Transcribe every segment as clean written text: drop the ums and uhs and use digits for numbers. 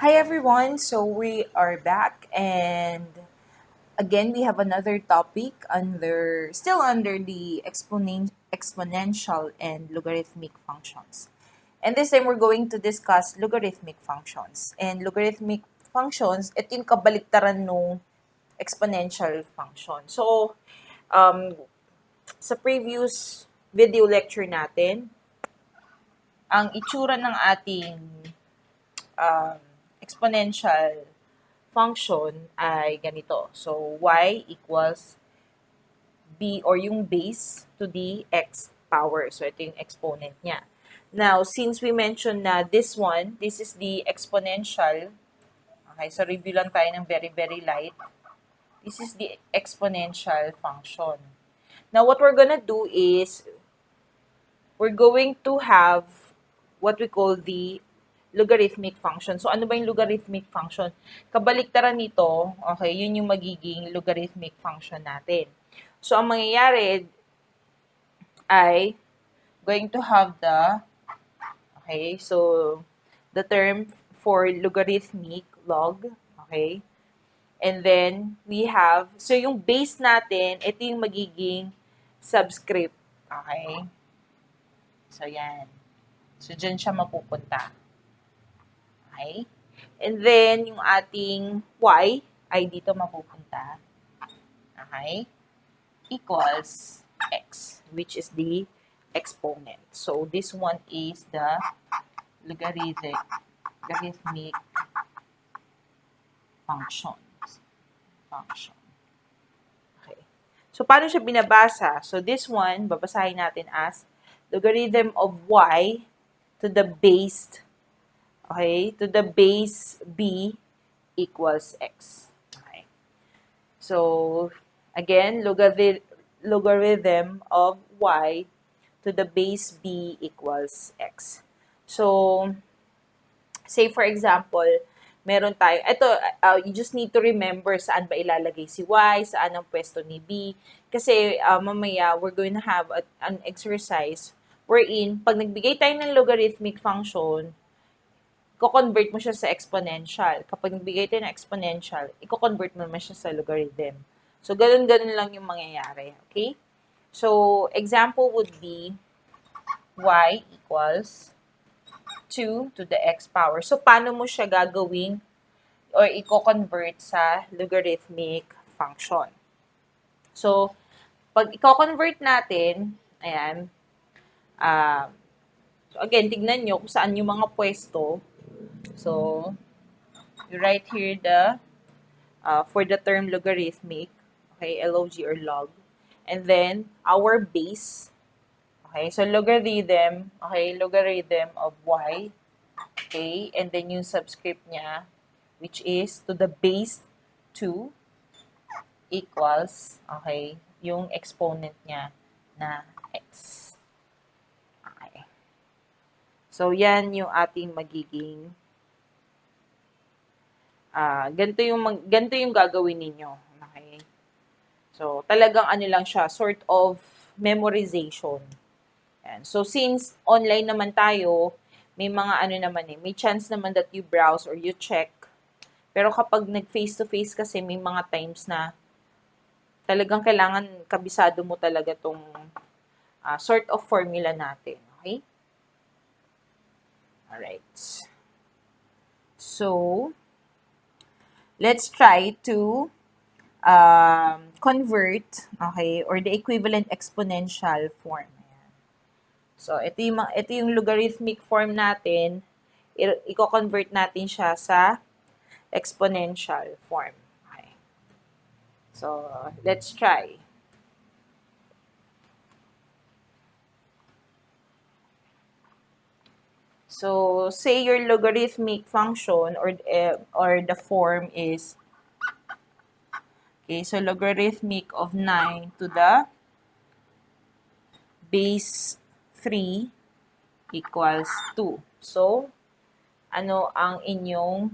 Hi everyone, so we are back and again we have another topic still under the exponential and logarithmic functions. And this time we're going to discuss logarithmic functions. And logarithmic functions, ito yung kabaliktaran nung exponential function. So, um, sa previous video lecture natin, ang itsura ng ating um, exponential function ay ganito. So, y equals b or yung base to the x power. So, ito yung exponent niya. Now, since we mentioned na this is the exponential. Okay, so review lang tayo ng very, very light. This is the exponential function. Now, what we're gonna do is, we're going to have what we call the logarithmic function. So, ano ba yung logarithmic function? Kabaliktaran nito, okay, yun yung magiging logarithmic function natin. So, ang mangyayari ay going to have the term for logarithmic, log, okay? And then, we have, so yung base natin, ito yung magiging subscript, okay? So, yan. So, dyan siya mapupunta. Okay? And then, yung ating y ay dito mapupunta. Okay? Equals x, which is the exponent. So, this one is the logarithmic function. Okay. So, paano siya binabasa? So, this one, babasahin natin as logarithm of y to the base, okay, to the base b equals x. Okay. So, again, logarithm of y to the base b equals x. So, say for example, meron tayo, you just need to remember saan ba ilalagay si y, saan ang pwesto ni b. Kasi mamaya, we're going to have an exercise wherein, pag nagbigay tayo ng logarithmic function, i-convert mo siya sa exponential. Kapag nagbigay tayo ng exponential, i-convert mo naman siya sa logarithm. So, ganun-ganun lang yung mangyayari. Okay? So, example would be y equals 2 to the x power. So, paano mo siya gagawing or i-convert sa logarithmic function? So, pag i-convert natin, ayan, so again, tignan nyo kung saan yung mga pwesto. So, you write here for the term logarithmic, okay, log or log. And then, our base, okay, so logarithm, okay, logarithm of y, okay, and then yung subscript niya, which is to the base 2 equals, okay, yung exponent niya na x. Okay. So, yan yung ating magiging ganito yung gagawin ninyo. Okay? So, talagang ano lang siya, sort of memorization. Yan. So, since online naman tayo, may mga ano naman may chance naman that you browse or you check. Pero kapag nag-face-to-face kasi, may mga times na talagang kailangan kabisado mo talaga tong sort of formula natin. Okay? Alright. So, let's try to convert, okay, or the equivalent exponential form. Ayan. So, ito yung logarithmic form natin. I-convert natin siya sa exponential form. Okay. So, let's try. So, say your logarithmic function or the form is, okay, so logarithmic of 9 to the base 3 equals 2. So, ano ang inyong,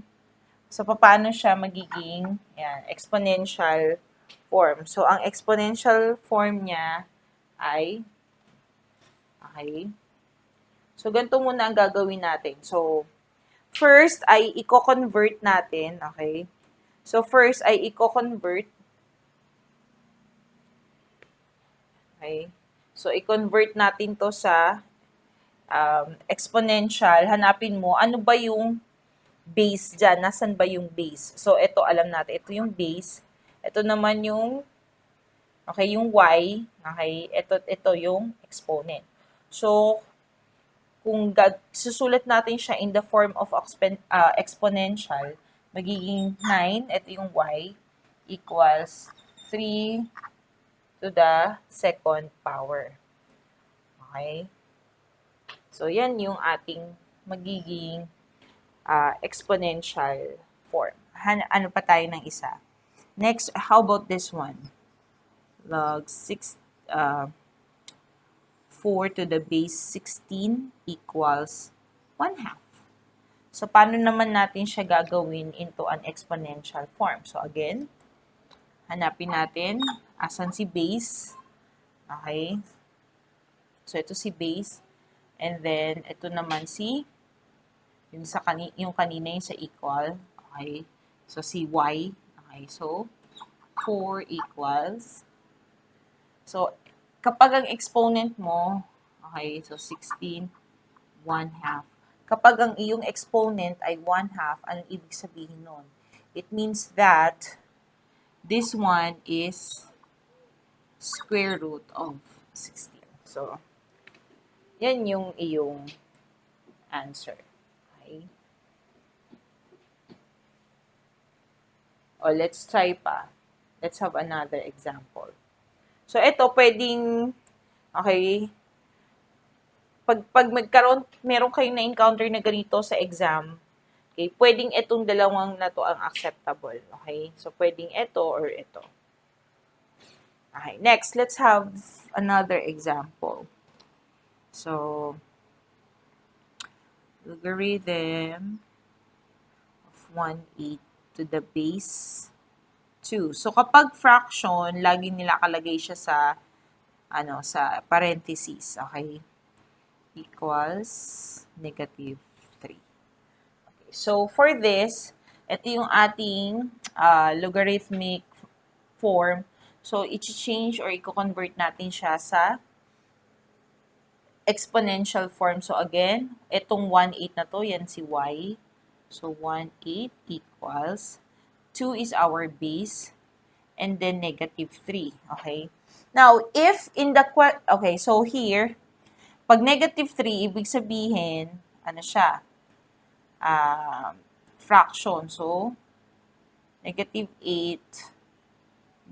so paano siya magiging exponential form. So, ang exponential form niya ay, okay, so ganito muna ang gagawin natin. So, first ay i-convert natin, okay? So, first ay i-convert, okay? So, i-convert natin to sa exponential. Hanapin mo, ano ba yung base dyan? Nasaan ba yung base? So, ito, alam natin. Ito yung base. Ito naman yung, okay, yung y. Okay? Ito yung exponent. So, kung susulat natin siya in the form of exponential, magiging 9, ito yung y, equals 3 to the second power. Okay? So, yan yung ating magiging exponential form. Ano pa tayo ng isa? Next, how about this one? Log 4 to the base 16 equals 1/2. So, paano naman natin siya gagawin into an exponential form? So, again, hanapin natin asan si base. Okay? So, ito si base. And then, ito naman si, yung kanina yung sa equal. Okay? So, si y. Okay? So, 4 equals. So, kapag ang exponent mo, okay, so 16, 1/2. Kapag ang iyong exponent ay 1/2, anong ibig sabihin nun? It means that this one is square root of 16. So, yan yung iyong answer. Okay? O, let's try pa. Let's have another example. So, ito pwedeng, okay, pag meron kayong na-encounter na ganito sa exam, okay, pwedeng itong dalawang na to ang acceptable. Okay? So, pwedeng ito or ito. Okay, next, let's have another example. So, logarithm of 1/8 to the base 2. So, kapag fraction, lagi nilakalagay siya sa, sa parentheses. Okay? Equals negative 3. Okay. So, for this, ito yung ating logarithmic form. So, i-change or i-convert natin siya sa exponential form. So, again, itong 1/8 na to, yan si y. So, 1/8 equals 2 is our base and then negative 3. Okay? Now, if in the, okay, so here, pag negative 3, ibig sabihin, ano siya? Fraction. So, negative 8,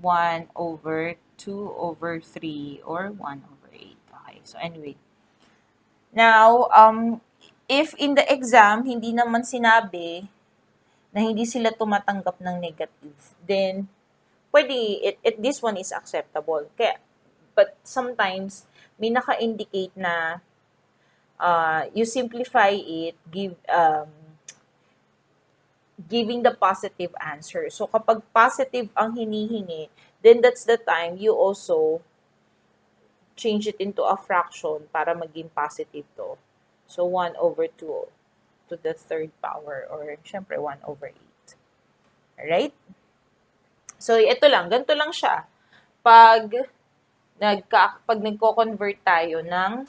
1/2/3, or 1/8. Okay, so anyway. Now, if in the exam, hindi naman sinabi na hindi sila tumatanggap ng negative, then, pwede, this one is acceptable. Kaya, but sometimes, may naka-indicate na you simplify it, giving the positive answer. So, kapag positive ang hinihingi, then that's the time you also change it into a fraction para maging positive to. So, 1/2 to the third power, or syempre 1/8. Alright? So, ito lang. Ganito lang siya. Pag nagko-convert tayo ng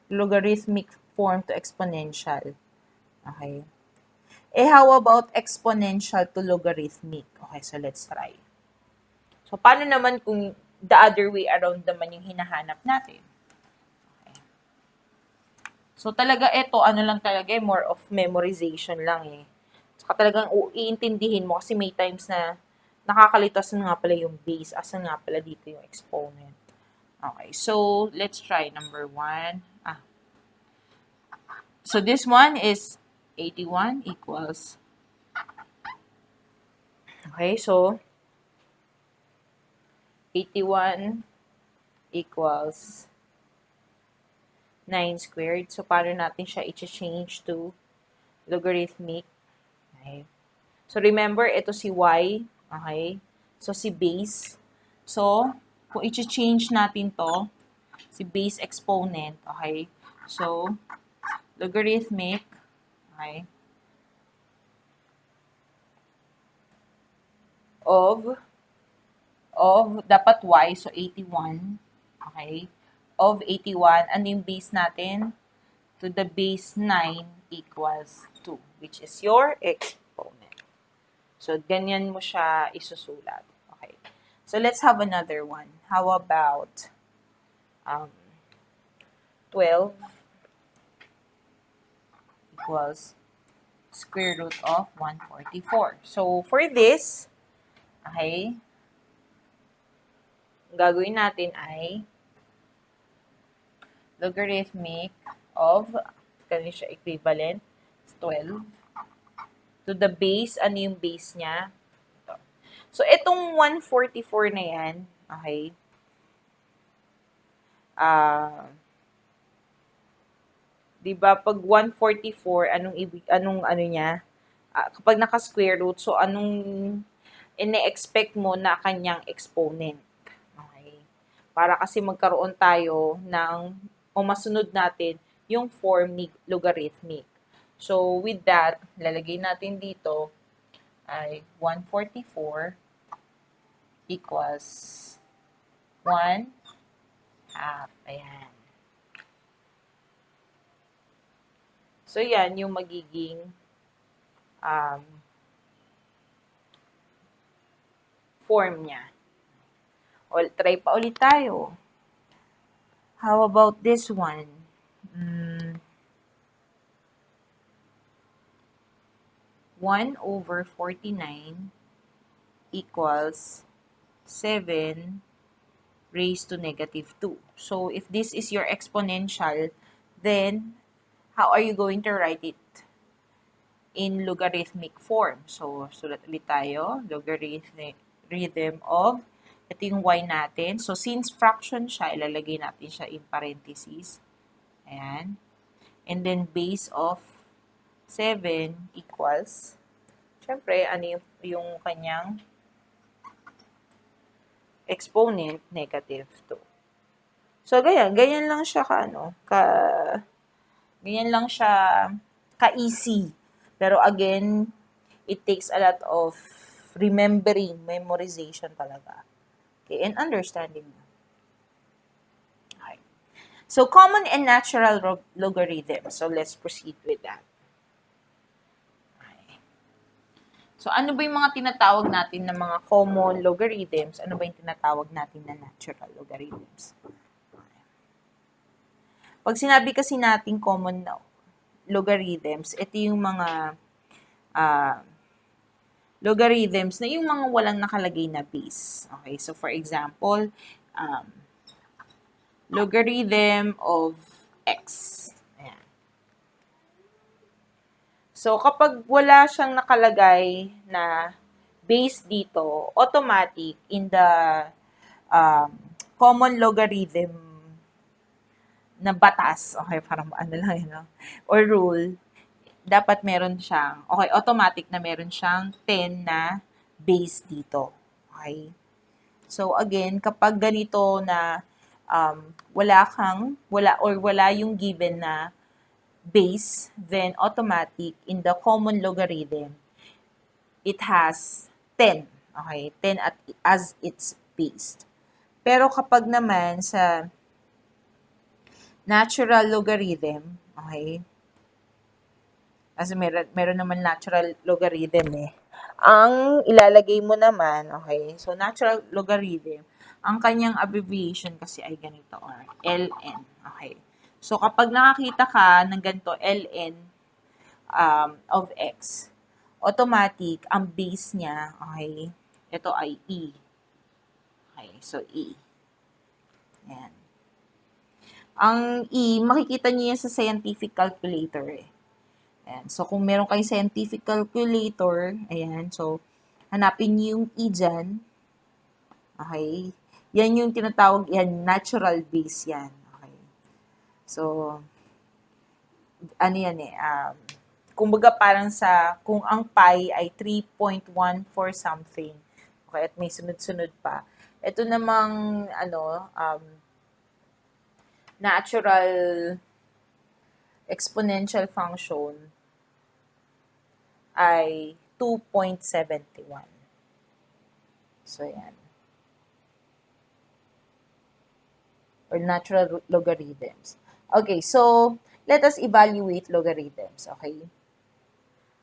logarithmic form to exponential. Okay. How about exponential to logarithmic? Okay, so let's try. So, paano naman kung the other way around naman yung hinahanap natin? Okay. So, talaga ito, lang talaga, more of memorization lang eh. Saka talagang iintindihin mo kasi may times na nakakalito asan nga pala yung base, asan nga pala dito yung exponent. Okay, so let's try number 1. So this one is 81 equals, okay, so 81 equals 9 squared. So, paano natin siya i-change to logarithmic? Okay. So, remember, ito si y. Okay. So, si base. So, kung i-change natin to, si base exponent. Okay. So, Logarithmic, okay, of dapat y, so 81, okay, of 81, ano yung base natin? To the base 9 equals 2, which is your exponent. So, ganyan mo siya isusulat. Okay. So, let's have another one. How about 12 equals square root of 144. So, for this, okay, ang gagawin natin ay logarithmic of, kanina siya equivalent, 12 to the base, ano yung base niya? Ito. So, itong 144 na yan, okay, di ba pag 144, anong ano niya? Kapag naka-square root, so anong ine-expect mo na kanyang exponent? Okay. Para kasi magkaroon tayo ng, o masunod natin, yung form ni logarithmic. So, with that, lalagay natin dito ay 144 equals 1 half. Ayan. So, yan yung magiging form niya. O, try pa ulit tayo. How about this one? 1/49 equals 7 raised to negative 2. So, if this is your exponential, then how are you going to write it in logarithmic form? So, sulat ulit tayo. Logarithmic rhythm of, ito yung y natin. So, since fraction siya, ilalagay natin siya in parentheses. Ayan. And then, base of 7 equals, syempre, ano yung kanyang exponent, negative 2. So, ganyan lang siya ganyan lang siya ka-easy. Pero again, it takes a lot of remembering, memorization talaga. Okay, and understanding. Okay. So, common and natural logarithm. So, let's proceed with that. Okay. So, ano ba yung mga tinatawag natin na mga common logarithms? Ano ba yung tinatawag natin na natural logarithms? Pag sinabi kasi natin common logarithms, ito yung mga logarithms na yung mga walang nakalagay na base. Okay, so for example, logarithm of x. Ayan. So kapag wala siyang nakalagay na base dito, automatic in the common logarithm na batas, okay, parang ano lang yun, no? Or rule, dapat meron siyang, okay, automatic na meron siyang 10 na base dito. Okay? So, again, kapag ganito na wala yung given na base, then automatic in the common logarithm, it has 10. Okay? 10 as its base. Pero kapag naman sa natural logarithm, okay, kasi meron naman natural logarithm eh. Ang ilalagay mo naman, okay, so natural logarithm, ang kanyang abbreviation kasi ay ganito, or ln. Okay. So, kapag nakakita ka ng ganito, ln of x, automatic, ang base niya, okay, ito ay e. Okay, so e. Ayan. Ang e, makikita niyo yan sa scientific calculator eh. Ayan. So, kung meron kayong scientific calculator, ayan, so, hanapin niyo yung e dyan. Okay? Yan yung tinatawag, yan, natural base yan. Okay? So, ano yan eh, kumbaga parang kung ang pi ay 3.14 something, okay, at may sunod-sunod pa, ito namang, natural exponential function ay 2.71. So, yan. Or natural logarithms. Okay, so, let us evaluate logarithms, okay?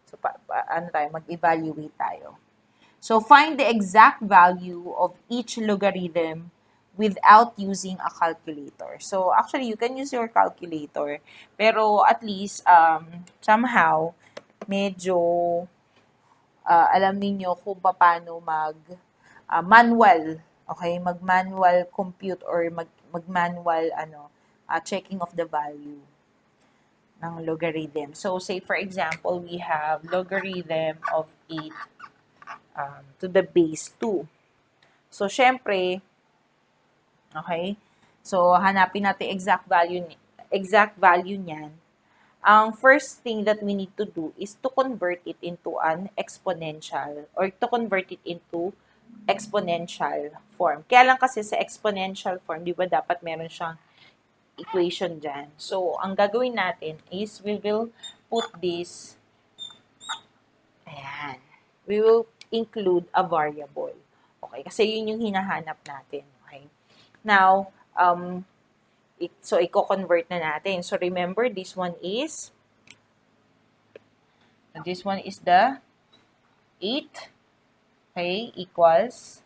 So, ano tayo? Mag-evaluate tayo. So, find the exact value of each logarithm without using a calculator. So, actually, you can use your calculator, pero at least, somehow, medyo alam ninyo kung paano manual, okay? Mag-manual compute or mag-manual checking of the value ng logarithm. So, say for example, we have logarithm of 8 to the base 2. So, syempre, okay? So, hanapin natin exact value niyan. Ang first thing that we need to do is to convert it into an exponential or to convert it into exponential form. Kaya lang kasi sa exponential form, di ba dapat meron siyang equation dyan. So, ang gagawin natin is we will put this, ayan, we will include a variable. Okay, kasi yun yung hinahanap natin. Okay. Now, so i-convert na natin. So, remember, this one is the 8, okay, equals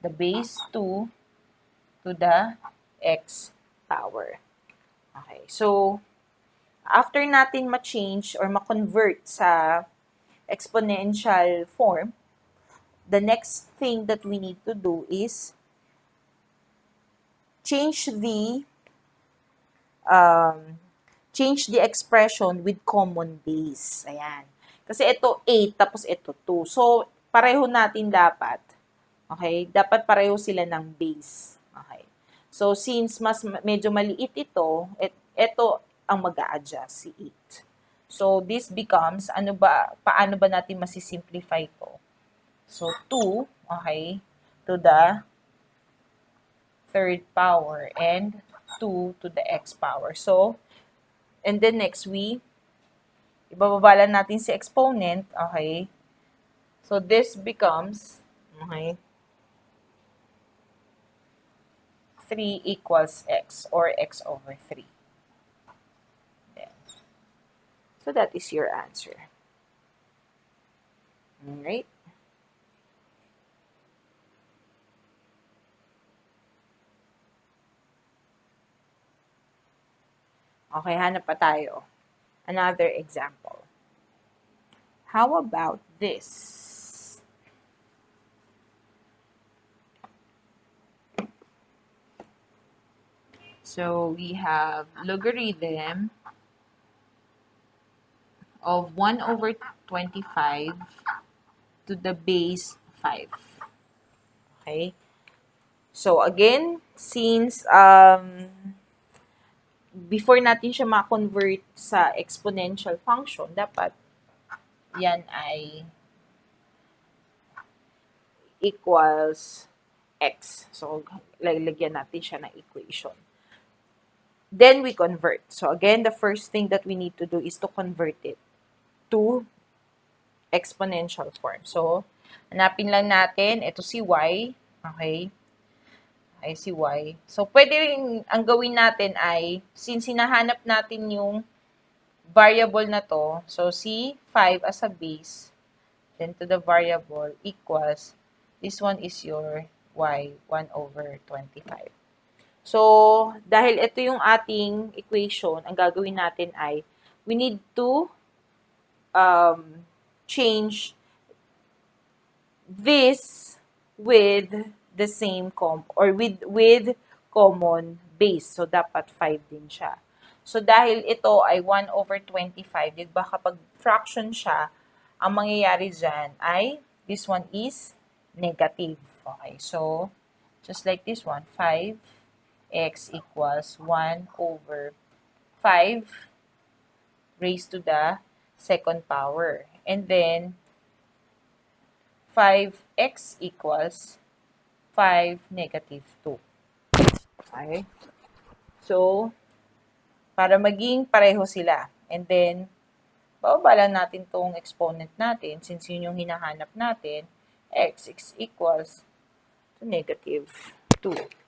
the base 2 to the x power. Okay, so, after natin ma-change or ma-convert sa exponential form, the next thing that we need to do is change the expression with common base. Ayan. Kasi ito 8, tapos ito 2. So, pareho natin dapat. Okay? Dapat pareho sila ng base. Okay. So, since medyo maliit ito, ito ang mag-a-adjust, si 8. So, this becomes, paano ba natin masisimplify ito? So, 2, okay, to the third power and 2 to the x power. So, and then next, ibababa lang natin si exponent, okay? So, this becomes, okay, 3 equals x or x over 3. Then, so, that is your answer. Alright? Okay, hanap pa tayo. Another example. How about this? So, we have logarithm of 1 over 25 to the base 5. Okay? So, again, since before natin siya ma-convert sa exponential function, dapat yan ay equals x. So, lalagyan natin siya ng equation. Then, we convert. So, again, the first thing that we need to do is to convert it to exponential form. So, hanapin lang natin, ito si y, okay? Ay, si y. So, pwede rin, ang gawin natin ay, since hinahanap natin yung variable na to, so si 5 as a base, then to the variable equals, this one is your y, 1 over 25. So, dahil ito yung ating equation, ang gagawin natin ay, we need to change this with the same with common base. So, dapat 5 din siya. So, dahil ito ay 1 over 25, di ba kapag fraction siya, ang mangyayari dyan ay this one is negative. Okay, so, just like this one, 5x equals 1 over 5 raised to the second power. And then, 5x equals 5 negative 2. Okay? So, para maging pareho sila. And then, bababa lang natin tong exponent natin since yun yung hinahanap natin. X equals to negative 2.